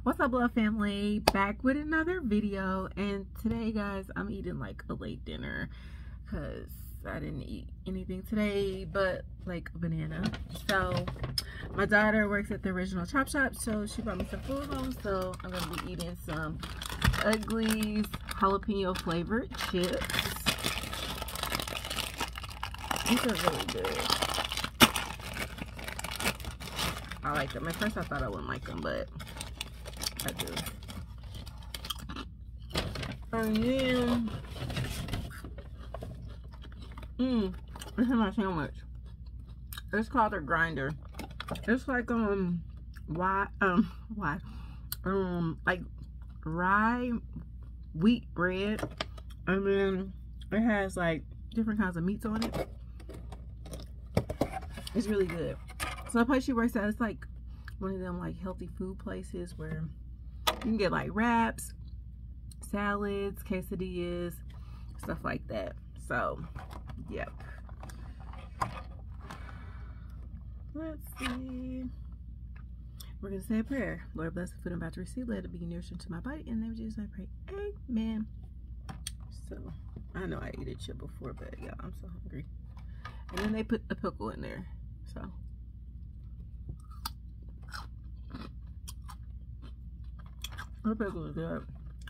What's up, love family? Back with another video, and today, guys, I'm eating like a late dinner because I didn't eat anything today but like a banana. So my daughter works at the original Chopshop, so she brought me some food home. So I'm gonna be eating some Ugly's jalapeno flavored chips. These are really good. I like them. At first I thought I wouldn't like them, but I do. And then, this is my sandwich. It's called a grinder. It's like like rye wheat bread, and then it has like different kinds of meats on it. It's really good. So the place she works at, it's like one of them like healthy food places where you can get like wraps, salads, quesadillas, stuff like that. So, yep. Let's see. We're going to say a prayer. Lord, bless the food I'm about to receive. Let it be nourishing to my body. In the name of Jesus, I pray. Amen. So, I know I ate a chip before, but yeah, I'm so hungry. And then they put a pickle in there. So. The pickle is good.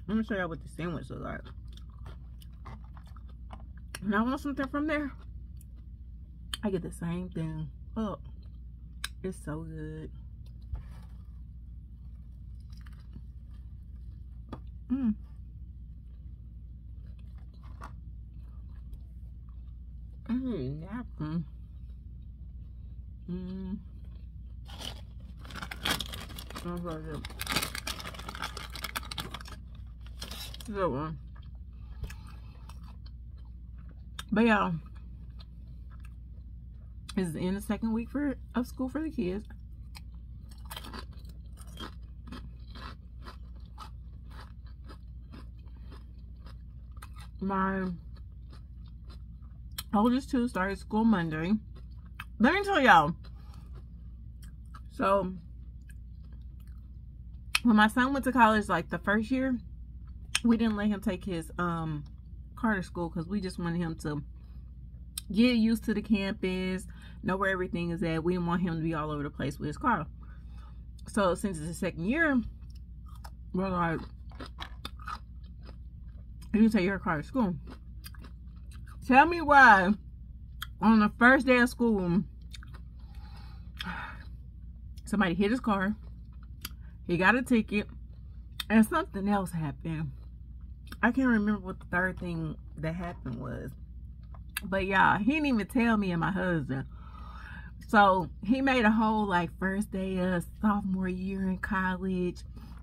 Let me show y'all what the sandwich looks like. And I want something from there, I get the same thing. Oh, it's so good. Napkin. Smells like it. Good one. But yeah, it's in the second week of school for the kids. My oldest two started school Monday. Let me tell y'all. So when my son went to college, like the first year, we didn't let him take his car to school because we just wanted him to get used to the campus, know where everything is at. We didn't want him to be all over the place with his car. So since it's the second year, we're like, you can take your car to school. Tell me why on the first day of school somebody hit his car, he got a ticket, and something else happened. I can't remember what the third thing that happened was. But y'all, he didn't even tell me and my husband. So he made a whole like first day of sophomore year in college.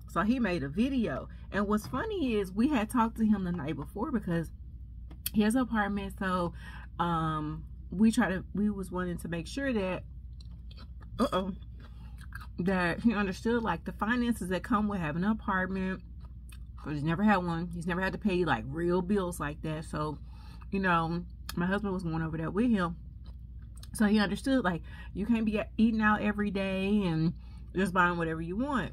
So he made a video. And what's funny is we had talked to him the night before because he has an apartment. So we was wanting to make sure that that he understood like the finances that come with having an apartment. Because he's never had one. He's never had to pay like real bills like that. So, you know, my husband was going over there with him. So he understood like you can't be eating out every day and just buying whatever you want.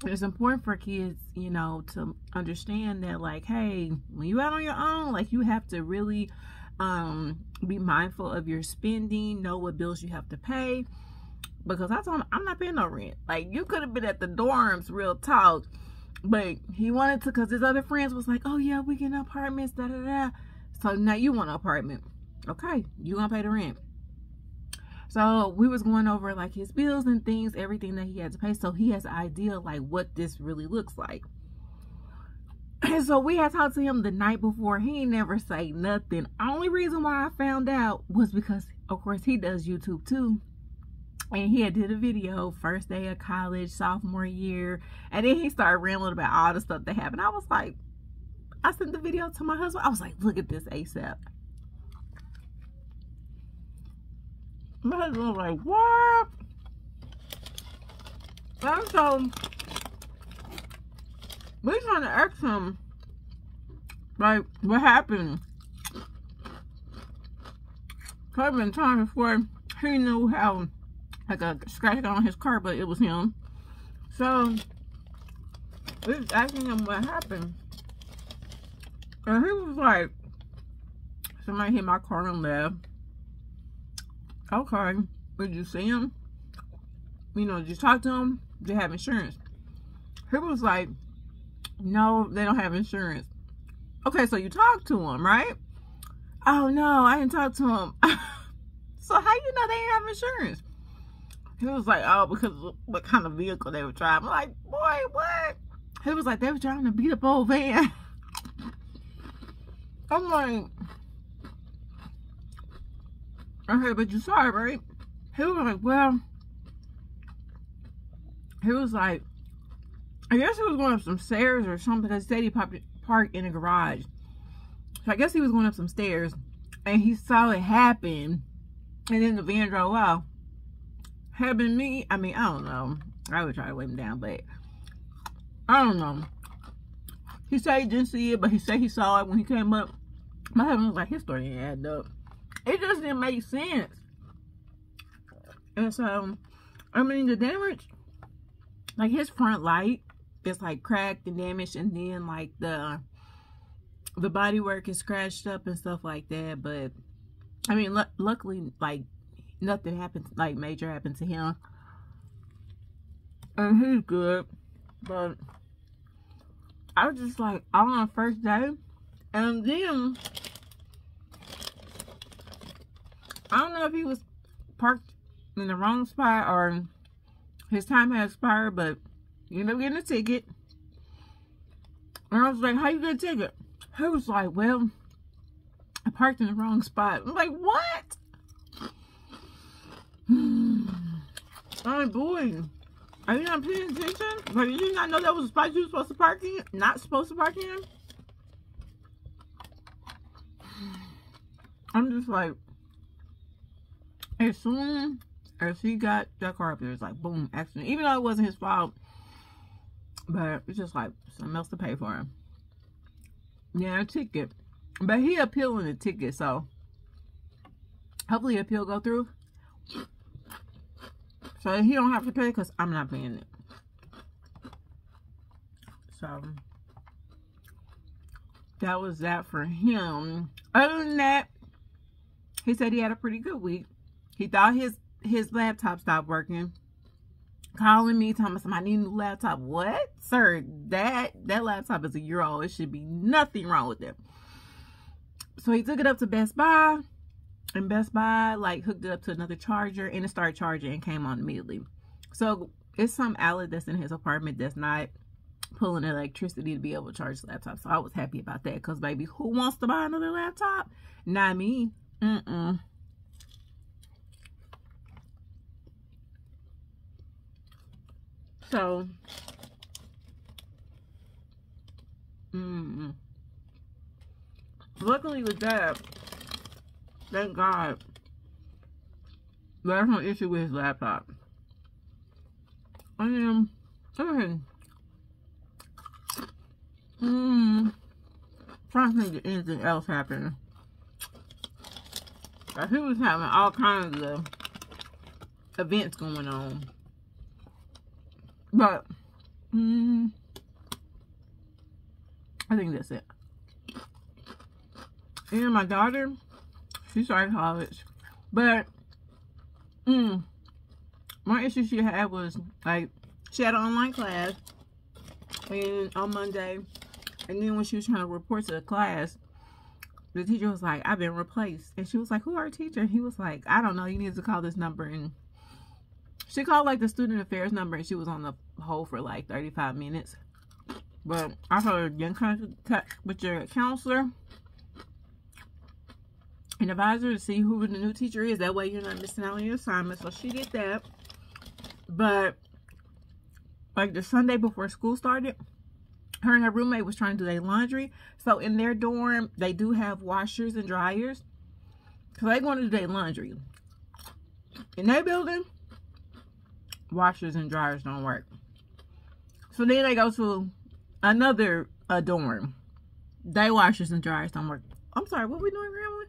It's important for kids, you know, to understand that like, hey, when you out on your own, like you have to really be mindful of your spending, know what bills you have to pay. Because I told him, I'm not paying no rent. Like, you could have been at the dorms, real talk. But he wanted to, because his other friends was like, oh yeah, we get apartments, da da da. So now you want an apartment. Okay, you gonna pay the rent. So we was going over like his bills and things, everything that he had to pay. So he has an idea like what this really looks like. And so we had talked to him the night before. He ain't never say nothing. Only reason why I found out was because, of course, he does YouTube too. And he had did a video first day of college, sophomore year. And then he started rambling about all the stuff that happened. I was like, I sent the video to my husband. I was like, look at this ASAP. My husband was like, what? And so we're trying to ask him, like, what happened? Because I've been trying before he knew how like a scratch on his car, but it was him. So We was asking him what happened. And he was like, somebody hit my car and left. Okay. Did you see him? You know, did you talk to him? Did you have insurance? He was like, no, they don't have insurance. Okay, so you talked to him, right? Oh, no, I didn't talk to him. So how you know they didn't have insurance? He was like, oh, because of what kind of vehicle they were driving. I'm like, boy, what? He was like, they were driving a beat up old van. I'm like, okay, but you saw it, right? He was like, well, he was like, I guess he was going up some stairs or something, because he said he parked in a garage. So I guess he was going up some stairs and he saw it happen, and then the van drove off. Had been me, I mean, I don't know. I would try to wave him down, but I don't know. He said he didn't see it, but he said he saw it when he came up. My husband was like, his story didn't add up. It just didn't make sense. And so, I mean, the damage, like his front light is like cracked and damaged, and then like the body work is scratched up and stuff like that. But I mean, luckily, like nothing happened, like major happened to him, and he's good. But I was just like, all on the first day, and then I don't know if he was parked in the wrong spot or his time had expired, but you ended up getting a ticket. And I was like, how you get a ticket? He was like, well, I parked in the wrong spot. I'm like, what? I'm like, boy, are you not paying attention? Like, did you not know that was a spot you were supposed to park in? Not supposed to park in? I'm just like, as soon as he got that car up there, it's like, boom, accident. Even though it wasn't his fault, but it's just like something else to pay for him. Yeah, a ticket. But he appealing the ticket, so hopefully appeal go through. So he don't have to pay, because I'm not paying it. So that was that for him. Other than that, he said he had a pretty good week. He thought his laptop stopped working. Calling me, telling me I need a new laptop. What? Sir, that laptop is a year old. It should be nothing wrong with it. So he took it up to Best Buy. And Best Buy, like, hooked it up to another charger. And it started charging and came on immediately. So it's some outlet that's in his apartment that's not pulling electricity to be able to charge the laptop. So I was happy about that. Because, baby, who wants to buy another laptop? Not me. So, luckily with that, thank God, there's no issue with his laptop. And then, trying to think if anything else happened. Like, he was having all kinds of events going on. But, I think that's it. And my daughter, she started college. But, one issue she had was, like, she had an online class and on Monday. And then when she was trying to report to the class, the teacher was like, I've been replaced. And she was like, who are teacher? And he was like, I don't know. You need to call this number. And she called, like, the student affairs number, and she was on the hold for, like, 35 minutes. But I told her, get in contact with your counselor and advisor to see who the new teacher is. That way you're not missing out on your assignment. So she did that. But, like, the Sunday before school started, her and her roommate was trying to do their laundry. So in their dorm, they do have washers and dryers. So they going to do their laundry. In their building, washers and dryers don't work. So then they go to another dorm. They washers and dryers don't work. I'm sorry, what we doing, Grandma?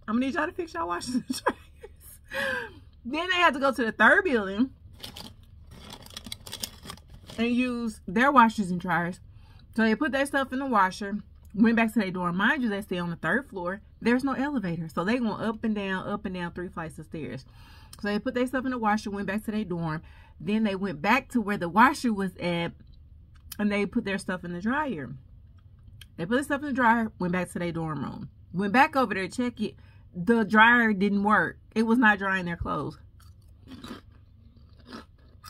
I'm gonna need y'all to fix y'all washers and dryers. Then they had to go to the third building. and use their washers and dryers. So they put their stuff in the washer, went back to their dorm. Mind you, they stay on the 3rd floor. There's no elevator. So they going up and down 3 flights of stairs. So they put their stuff in the washer, went back to their dorm. Then they went back to where the washer was at, and they put their stuff in the dryer. They put their stuff in the dryer, went back to their dorm room. Went back over there to check it. The dryer didn't work. It was not drying their clothes.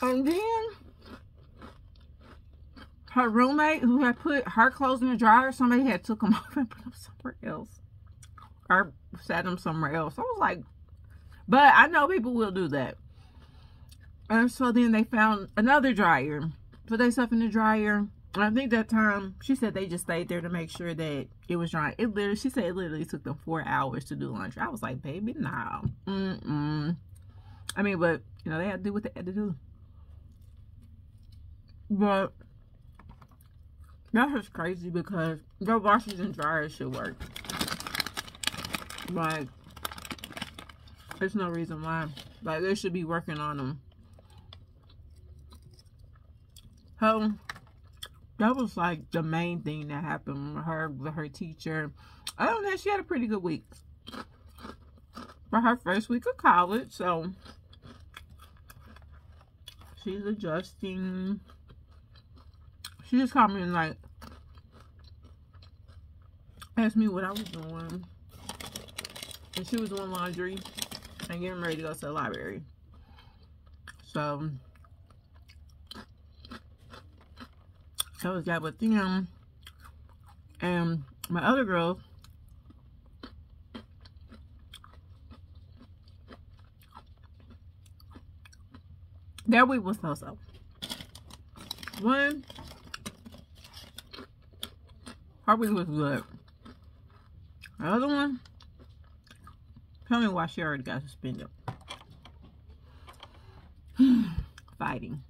And then her roommate, who had put her clothes in the dryer, somebody had took them off and put them somewhere else. Or sat them somewhere else. I was like, but I know people will do that. And so then they found another dryer. Put their stuff in the dryer. And I think that time, she said they just stayed there to make sure that it was drying. She said it literally took them 4 hours to do laundry. I was like, baby, no. I mean, but, you know, they had to do what they had to do. But that's just crazy because their washers and dryers should work. Like, there's no reason why. Like, they should be working on them. So, that was like the main thing that happened with her teacher. Other than that, she had a pretty good week for her first week of college. So, she's adjusting. She just called me and like asked me what I was doing. And she was doing laundry and getting ready to go to the library. So, that was that with them. And my other girls, their week was so-so. One, her week was good. The other one, tell me why she already got suspended. Fighting.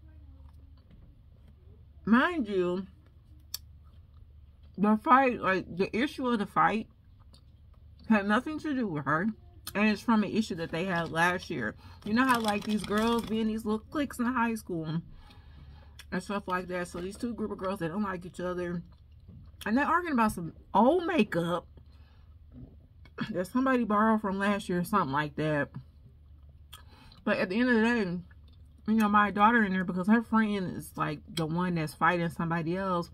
Mind you, the fight, like the issue of the fight had nothing to do with her. And it's from an issue that they had last year. You know how like these girls be in these little cliques in high school and stuff like that. So these two group of girls, they don't like each other. And they're arguing about some old makeup that somebody borrowed from last year or something like that. But at the end of the day, you know, my daughter in there, because her friend is like the one that's fighting somebody else.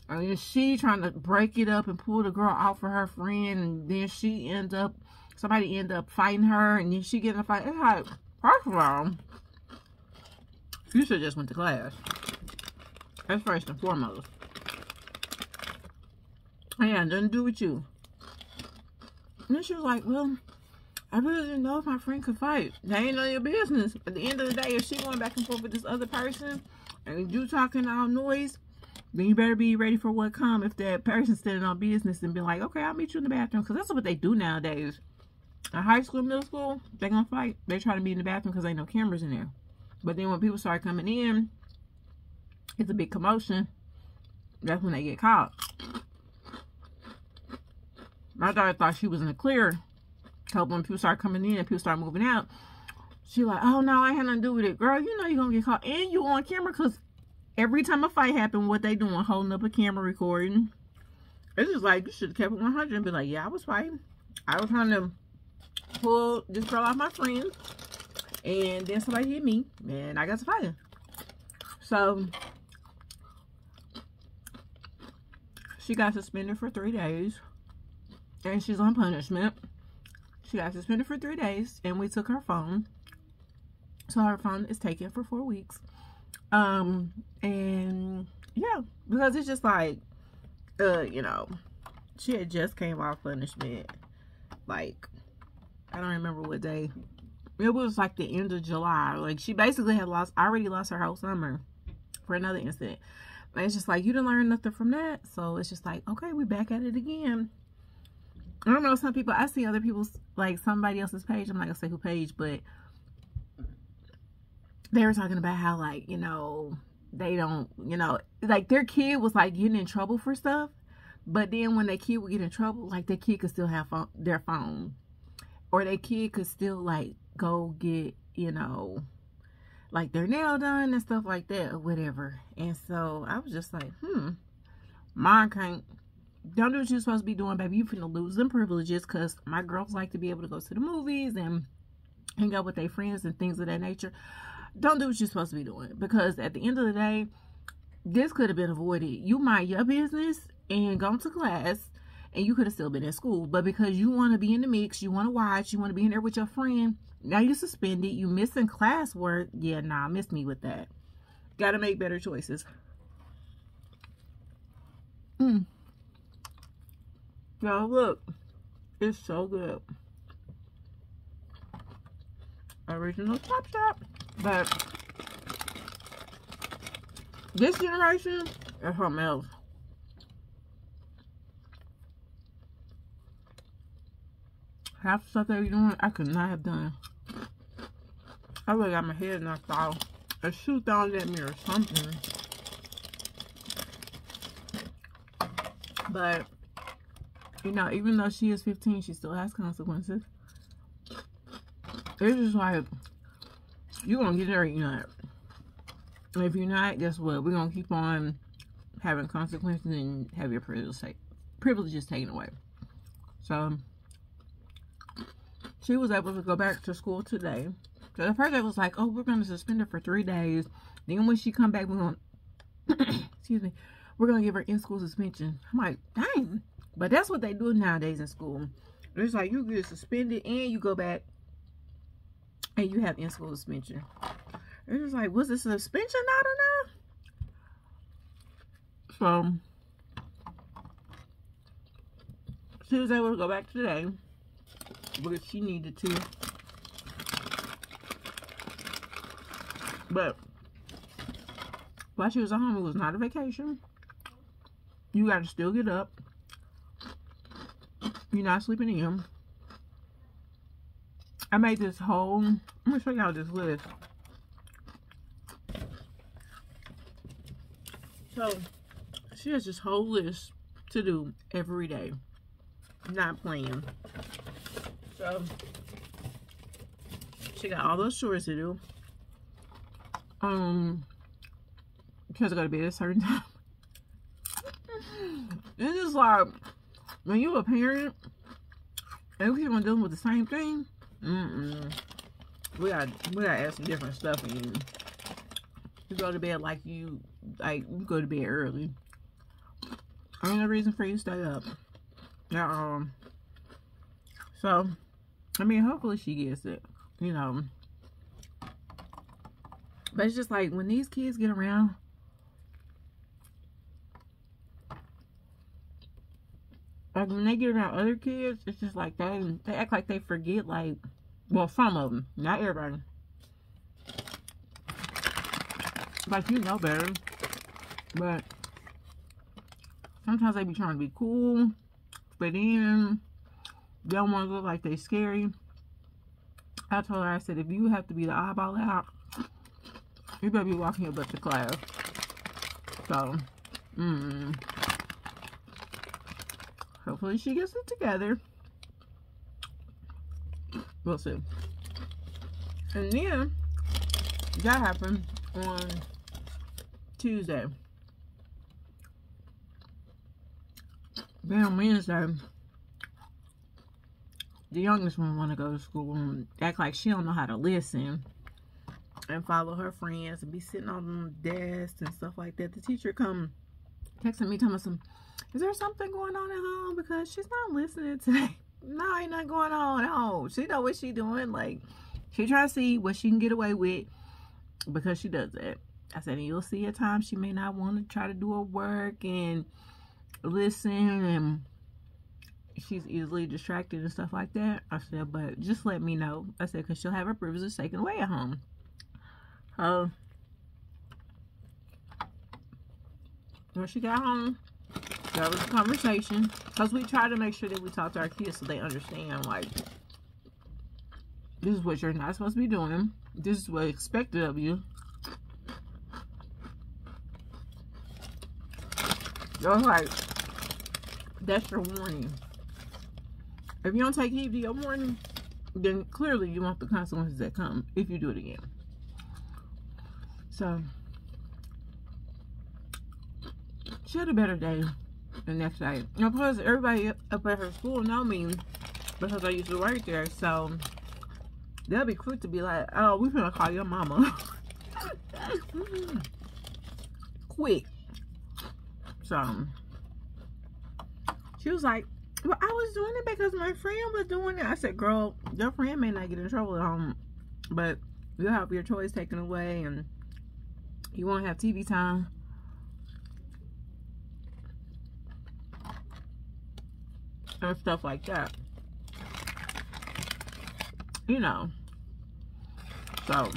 And then she trying to break it up and pull the girl out for her friend. And then somebody end up fighting her. And then she get in a fight. It's like, first of all, you should have just went to class. That's first and foremost. And yeah, nothing to do with you. And then she was like, well, I really didn't know if my friend could fight. That ain't none of your business. At the end of the day, if she going back and forth with this other person, and you talking all noise, then you better be ready for what come if that person's standing on business and be like, okay, I'll meet you in the bathroom. Because that's what they do nowadays. In high school, middle school, they gonna fight. They try to be in the bathroom because ain't no cameras in there. But then when people start coming in, it's a big commotion. That's when they get caught. My daughter thought she was in the clear. So when people start coming in and people start moving out, she like, oh no, I had nothing to do with it. Girl, you know you're gonna get caught. And you on camera because every time a fight happened, what they doing? Holding up a camera recording. It's just like, you should have kept it 100 and be like, yeah, I was fighting. I was trying to pull this girl off my friend. And then somebody hit me. And I got to fighting. So, she got suspended for 3 days. And she's on punishment. She got suspended for 3 days. And we took her phone. So her phone is taken for 4 weeks. And yeah, because it's just like, you know, she had just came off punishment. Like, I don't remember what day. It was like the end of July. Like, she basically had already lost her whole summer for another incident. And it's just like, you didn't learn nothing from that. So it's just like, okay, we back at it again. I don't know, some people, I see other people's, like somebody else's page. I'm not gonna say who page, but they were talking about how, like, you know, they don't, you know, like their kid was like getting in trouble for stuff. But then when their kid would get in trouble, like their kid could still have their phone. Or their kid could still like go get, you know, like their nail done and stuff like that or whatever. And so I was just like, mine can't. Don't do what you're supposed to be doing, baby. You finna lose them privileges, because my girls like to be able to go to the movies and hang out with their friends and things of that nature. Don't do what you're supposed to be doing, because at the end of the day, this could have been avoided. You mind your business and go to class, and you could have still been in school. But because you want to be in the mix, you want to watch, you want to be in there with your friend, now you suspended, you missing classwork. Yeah, nah, miss me with that. Gotta make better choices. So look, it's so good. Original Chopshop. But this generation is something else. Half the stuff they be doing, I could not have done. I really got my head knocked off. A shoe thrown at me or something. But, you know, even though she is 15, she still has consequences. It's just like, you're going to get there or you're not. And if you're not, guess what? We're going to keep on having consequences and have your privileges taken away. So, she was able to go back to school today. So at first I was like, oh, we're going to suspend her for 3 days. Then when she come back, we're going to, excuse me, we're going to give her in-school suspension. I'm like, dang. But that's what they do nowadays in school. It's like you get suspended and you go back and you have in-school suspension. It's just like, was the suspension not enough? So, she was able to go back today because she needed to. But while she was at home, it was not a vacation. You got to still get up. You're not sleeping in. I made this whole, I'm going to show y'all this list. So, she has this whole list to do every day. Not playing. So, she got all those chores to do. She has to go to bed at a certain time. It's just like, when you're a parent, and we keep on dealing with the same thing, we gotta add some different stuff in. You go to bed like you go to bed early. Ain't no reason for you to stay up. So, I mean, hopefully she gets it, you know. But it's just like, when these kids get around, like when they get around other kids, it's just like they act like they forget, like, well, some of them, not everybody. Like, you know better. But sometimes they be trying to be cool, but then they don't want to look like they scary. I told her, I said, if you have to be the eyeball out, you better be walking your butt to class. So, hopefully she gets it together. We'll see. And then, that happened on Tuesday. Then on Wednesday, the youngest one want to go to school and act like she don't know how to listen and follow her friends and be sitting on the desk and stuff like that. The teacher come texting me, telling me, is there something going on at home? Because she's not listening today. No, ain't nothing going on at home. She know what she doing. Like, she trying to see what she can get away with because she does that. I said, and you'll see at times she may not want to try to do her work and listen, and she's easily distracted and stuff like that. I said, but just let me know. I said, because she'll have her privileges taken away at home. When she got home, that was a conversation, because we try to make sure that we talk to our kids so they understand, like, this is what you're not supposed to be doing. This is what's expected of you. So, like, that's your warning. If you don't take heed to your warning, then clearly you want the consequences that come if you do it again. So she had a better day the next day. And plus, everybody up at her school know me because I used to work there. So they'll be quick to be like, "Oh, we're gonna call your mama." Quick. So she was like, "Well, I was doing it because my friend was doing it." I said, "Girl, your friend may not get in trouble at home, but you'll have your toys taken away and you won't have TV time." And stuff like that. You know. So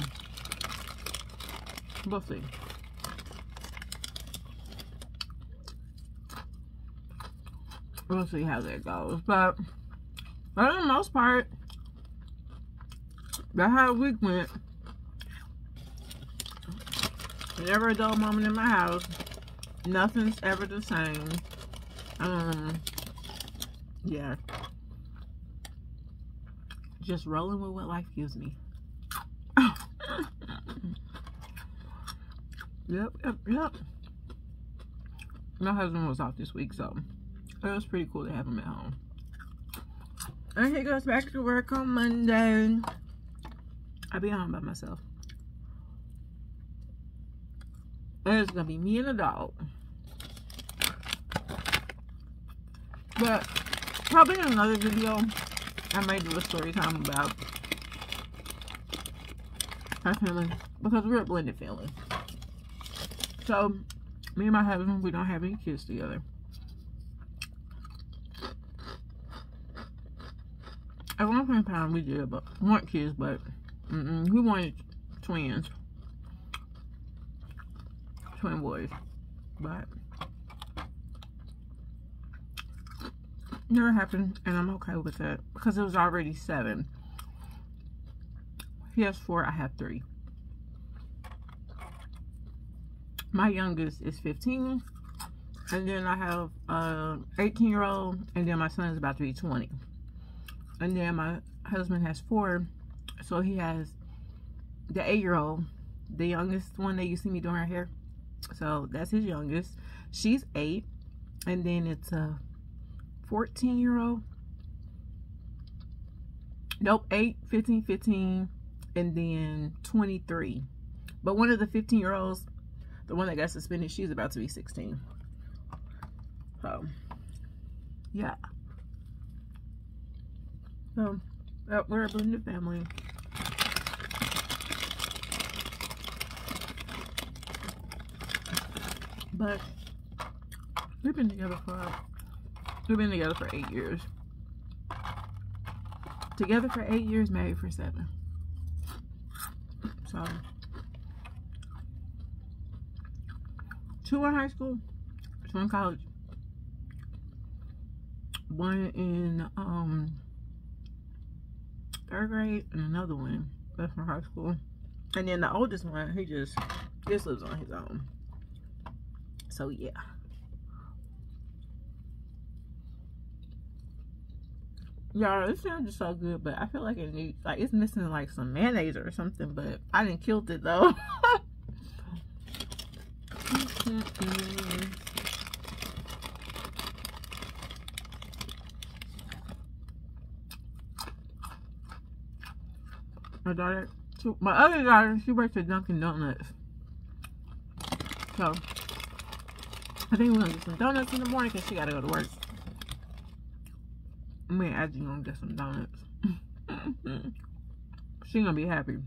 we'll see. We'll see how that goes. But for the most part, that's how the week went. Never a dull moment in my house. Nothing's ever the same. Yeah. Just rolling with what life gives me. Yep. My husband was off this week, so it was pretty cool to have him at home. And he goes back to work on Monday. I'll be home by myself. And it's gonna be me and the dog. But probably in another video, I may do a story time about our family, because we're a blended family. So me and my husband, we don't have any kids together. At one point in time we did want kids, but we wanted twins. Twin boys. But never happened, and I'm okay with that because it was already 7. He has 4, I have 3. My youngest is 15, and then I have 18-year-old, and then my son is about to be 20. And then my husband has 4, so he has the 8-year-old, the youngest one that you see me doing her hair. So that's his youngest. She's 8, and then it's a 14-year-old. Nope, 8, 15, and then 23. But one of the 15-year-olds, the one that got suspended, she's about to be 16. So, yeah. So, we're a blended family. But we've been together for 8 years. Together for 8 years, married for 7. So 2 in high school, 2 in college, 1 in 3rd grade, and another one that's from high school. And then the oldest one, he just lives on his own. So yeah. Y'all, this sounds just so good, but I feel like it needs, like, it's missing like some mayonnaise or something, but I didn't kill it though. My other daughter, she works at Dunkin' Donuts. So I think we're gonna get some donuts in the morning because she gotta go to work. Me and Adji gonna get some donuts. She gonna be happy.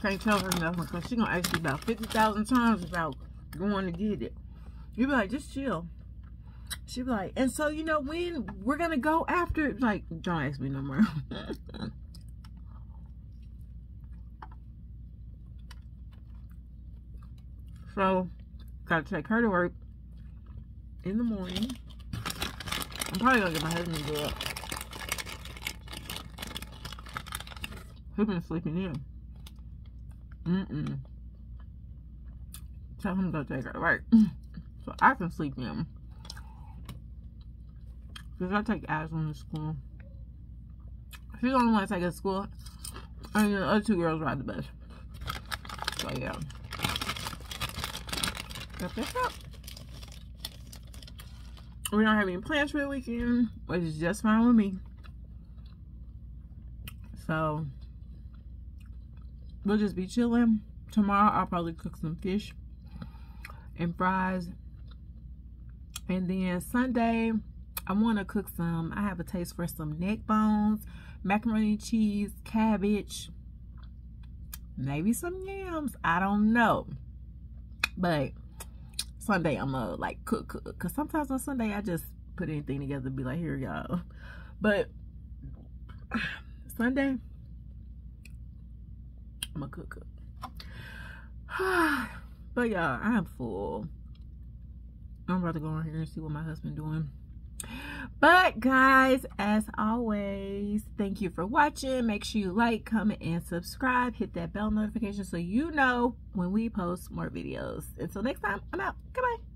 Can't tell her nothing because she gonna ask you about 50,000 times about going to get it. You be like, just chill. She be like, and so you know when we're gonna go after? Like, don't ask me no more. So, gotta take her to work in the morning. I'm probably gonna get my husband to do it. He's been sleeping in. Tell him to go take her to work. So I can sleep in. Because I take Aslan to school. She's the only one I take her to school. And the other 2 girls ride the bus. So yeah. Got this up. We don't have any plans for the weekend, which is just fine with me. So we'll just be chilling. Tomorrow I'll probably cook some fish and fries. And then Sunday, I want to cook some, I have a taste for some neck bones, macaroni and cheese, cabbage, maybe some yams. I don't know. But Sunday I'm gonna like cook. Because sometimes on Sunday I just put anything together and be like, here y'all. But Sunday, I'm gonna cook. But y'all, I'm full. I'm about to go in here and see what my husband doing. But guys, as always, thank you for watching. Make sure you like, comment, and subscribe. Hit that bell notification so you know when we post more videos. Until next time, I'm out. Goodbye.